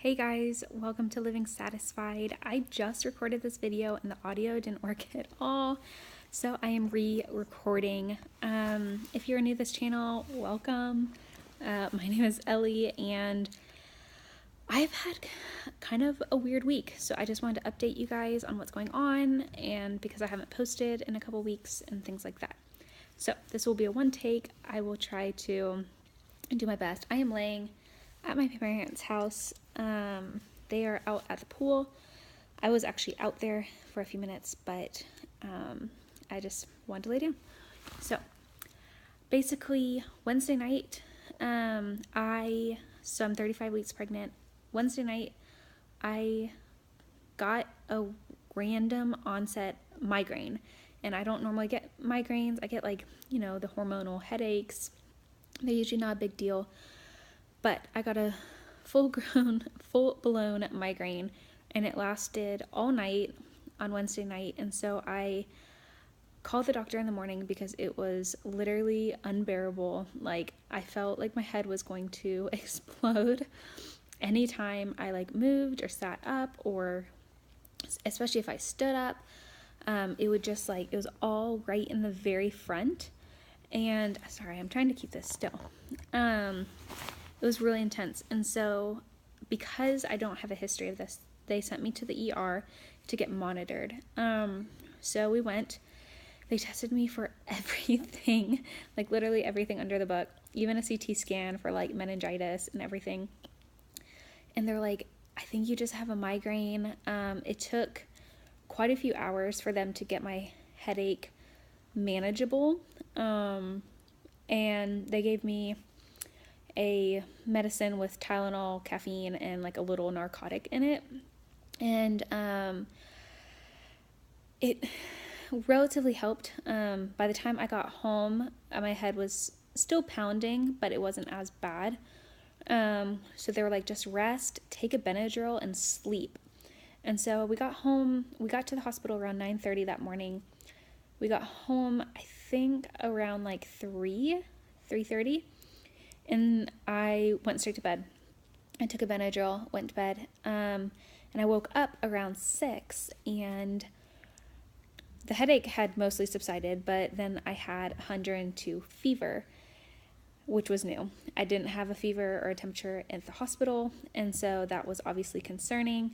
Hey guys, welcome to Living Satisfied. I just recorded this video and the audio didn't work at all, so I am re-recording. If you're new to this channel, welcome. My name is Ellie and I've had kind of a weird week, so I just wanted to update you guys on what's going on and because I haven't posted in a couple weeks and things like that. So this will be a one take. I will try to do my best. I am laying at my parents' house. They are out at the pool. I was actually out there for a few minutes, but I just wanted to lay down. So basically Wednesday night, I'm 35 weeks pregnant. Wednesday night, I got a random onset migraine, and I don't normally get migraines. I get the hormonal headaches. They're usually not a big deal, but I got a full-blown migraine, and it lasted all night on Wednesday night. And so I called the doctor in the morning because it was literally unbearable. I felt like my head was going to explode anytime I moved or sat up, or especially if I stood up. It would just it was all right in the very front. And sorry, I'm trying to keep this still. It was really intense. And so because I don't have a history of this, they sent me to the ER to get monitored. So we went. They tested me for everything, literally everything under the book, even a CT scan for meningitis and everything. And they're like, I think you just have a migraine. It took quite a few hours for them to get my headache manageable. And they gave me a medicine with Tylenol, caffeine, and a little narcotic in it. And it relatively helped. By the time I got home, my head was still pounding, but it wasn't as bad. So they were like, just rest, take a Benadryl, and sleep. And so we got to the hospital around 9:30 that morning. We got home, I think, around 3:30. And I went straight to bed. I took a Benadryl, went to bed, and I woke up around 6, and the headache had mostly subsided, but then I had 102 fever, which was new. I didn't have a fever or a temperature at the hospital, and so that was obviously concerning.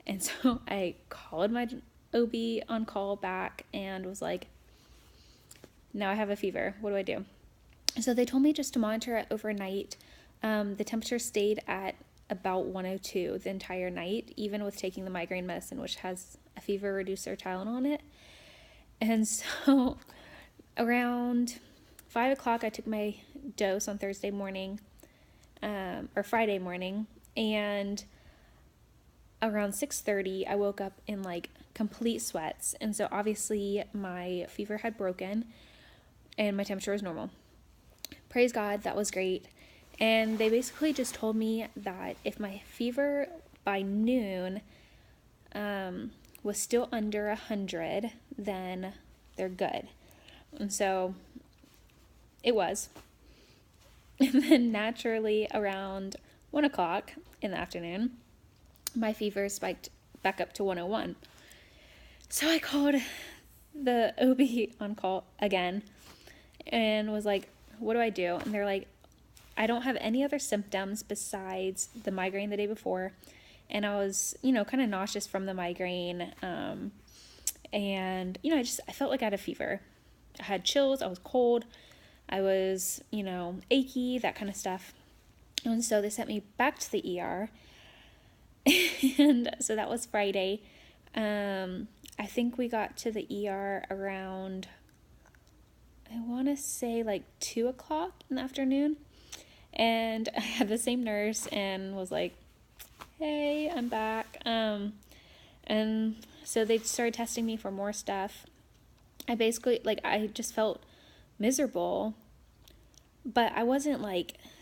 And so I called my OB on call back and was like, now I have a fever. What do I do? So they told me just to monitor it overnight. The temperature stayed at about 102 the entire night, even with taking the migraine medicine, which has a fever reducer Tylenol in it. And so around 5 o'clock, I took my dose on Thursday morning, or Friday morning, and around 6:30, I woke up in complete sweats. And so obviously my fever had broken and my temperature was normal. Praise God, that was great. And they basically just told me that if my fever by noon was still under 100, then they're good. And so it was. And then naturally around 1 o'clock in the afternoon, my fever spiked back up to 101. So I called the OB on call again and was like, what do I do? And they're like, I don't have any other symptoms besides the migraine the day before. And I was, kind of nauseous from the migraine. And, I felt like I had a fever. I had chills. I was cold. I was, achy, that kind of stuff. And so they sent me back to the ER. And so that was Friday. I think we got to the ER around, I want to say 2 o'clock in the afternoon. And I had the same nurse and was like, hey, I'm back. And so they started testing me for more stuff. I basically, I just felt miserable, but I wasn't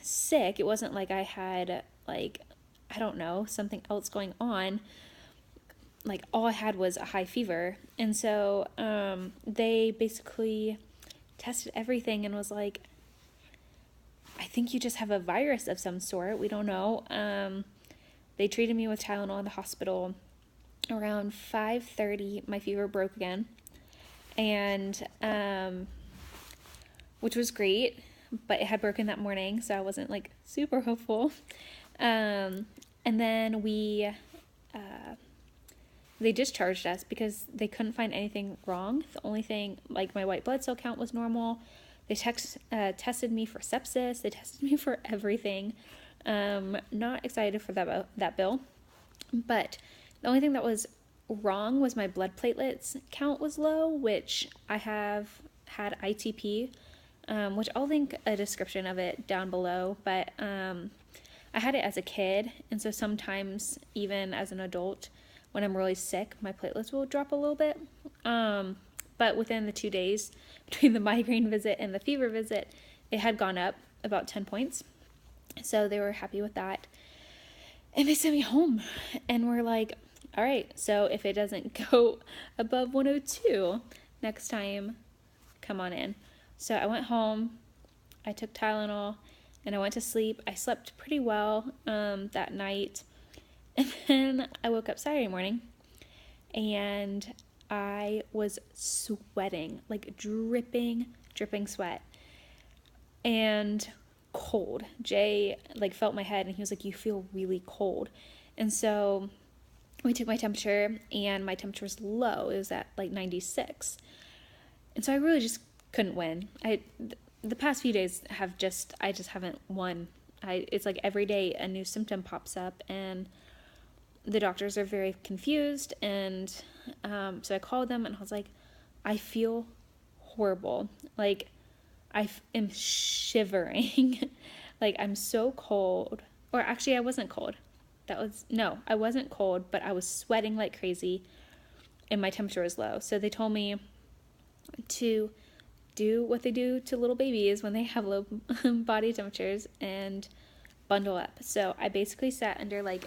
sick. It wasn't like I had I don't know, something else going on. All I had was a high fever. And so they basically tested everything and was like, I think you just have a virus of some sort. We don't know. They treated me with Tylenol in the hospital. Around 5:30, my fever broke again, and which was great, but it had broken that morning, so I wasn't like super hopeful. And then they discharged us because they couldn't find anything wrong. The only thing, like, my white blood cell count was normal. They tested me for sepsis. They tested me for everything. Not excited for that bill. But the only thing that was wrong was my blood platelets count was low, which I have had ITP, which I'll link a description of it down below. But I had it as a kid, and so sometimes even as an adult, when I'm really sick, my platelets will drop a little bit. But within the 2 days between the migraine visit and the fever visit, it had gone up about 10 points. So they were happy with that. And they sent me home, and we're like, all right, so if it doesn't go above 102 next time, come on in. So I went home, I took Tylenol, and I went to sleep. I slept pretty well that night. And then I woke up Saturday morning, and I was sweating, like dripping sweat, and cold. Jay like felt my head, and he was like, you feel really cold. And so we took my temperature, and my temperature was low. It was at like 96. And so I really just couldn't win. The past few days I just haven't won. It's like every day a new symptom pops up, and the doctors are very confused. And so I called them, and I was like, I feel horrible. Like, I am shivering. Like, I'm so cold. Or actually, I wasn't cold. I wasn't cold, but I was sweating like crazy, and my temperature was low. So they told me to do what they do to little babies when they have low body temperatures and bundle up. So I basically sat under like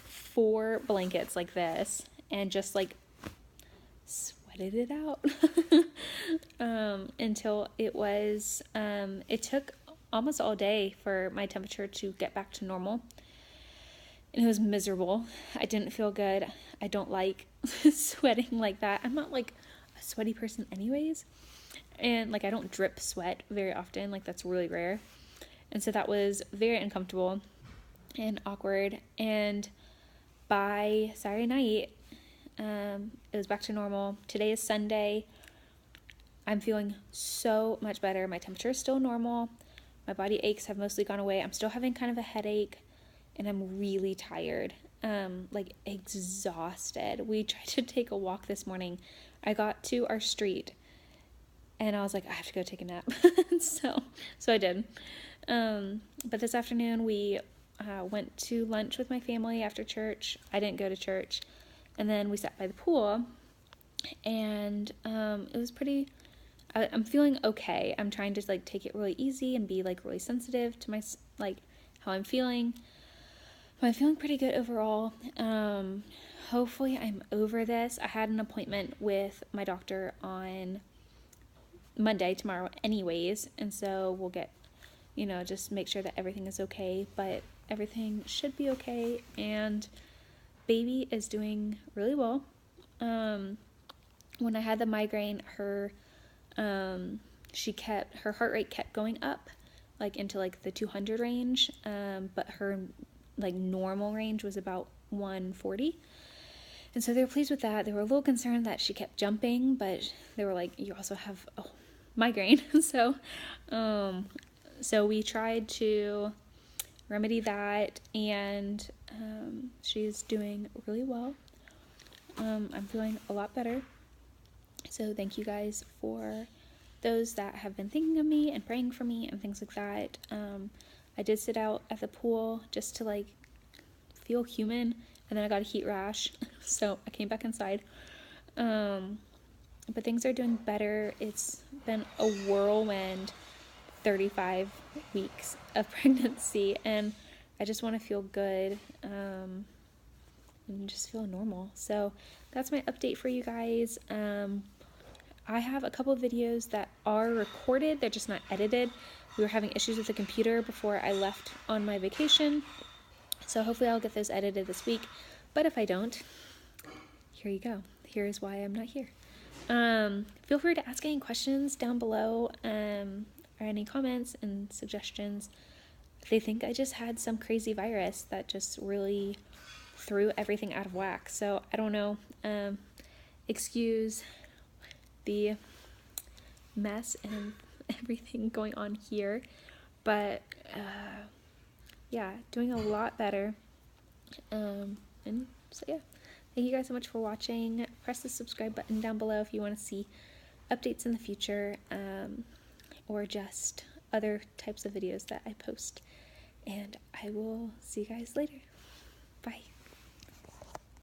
4 blankets like this and just like sweated it out until it took almost all day for my temperature to get back to normal. And it was miserable. I didn't feel good. I don't like sweating like that. I'm not like a sweaty person anyways. And like, I don't drip sweat very often. Like, that's really rare. And so that was very uncomfortable and awkward. And by Saturday night, it was back to normal. Today is Sunday. I'm feeling so much better. My temperature is still normal. My body aches have mostly gone away. I'm still having kind of a headache, and I'm really tired, like exhausted. We tried to take a walk this morning. I got to our street, and I was like, I have to go take a nap. so I did. But this afternoon we went to lunch with my family after church. I didn't go to church. And then we sat by the pool, and it was pretty, I'm feeling okay. I'm trying to like take it really easy and be like really sensitive to my, like, how I'm feeling. But I'm feeling pretty good overall. Hopefully I'm over this. I had an appointment with my doctor on Monday, tomorrow anyways, and so we'll get, just make sure that everything is okay, but everything should be okay, and baby is doing really well. When I had the migraine, her heart rate kept going up, like into like the 200 range, but her like normal range was about 140. And so they were pleased with that. They were a little concerned that she kept jumping, but they were like, you also have a migraine. So we tried to remedy that, and she's doing really well. I'm feeling a lot better. So thank you guys for those that have been thinking of me and praying for me and things like that. I did sit out at the pool just to like feel human, and then I got a heat rash, so I came back inside. But things are doing better. It's been a whirlwind 35 weeks of pregnancy, and I just want to feel good and just feel normal. So that's my update for you guys. I have a couple of videos that are recorded, they're just not edited. We were having issues with the computer before I left on my vacation, So hopefully I'll get those edited this week. But if I don't, here you go. Here is why I'm not here. Feel free to ask any questions down below, or any comments and suggestions. They think I just had some crazy virus that just really threw everything out of whack. So I don't know. Excuse the mess and everything going on here, but yeah, doing a lot better. And so yeah, thank you guys so much for watching. Press the subscribe button down below if you want to see updates in the future, or just other types of videos that I post. And I will see you guys later. Bye.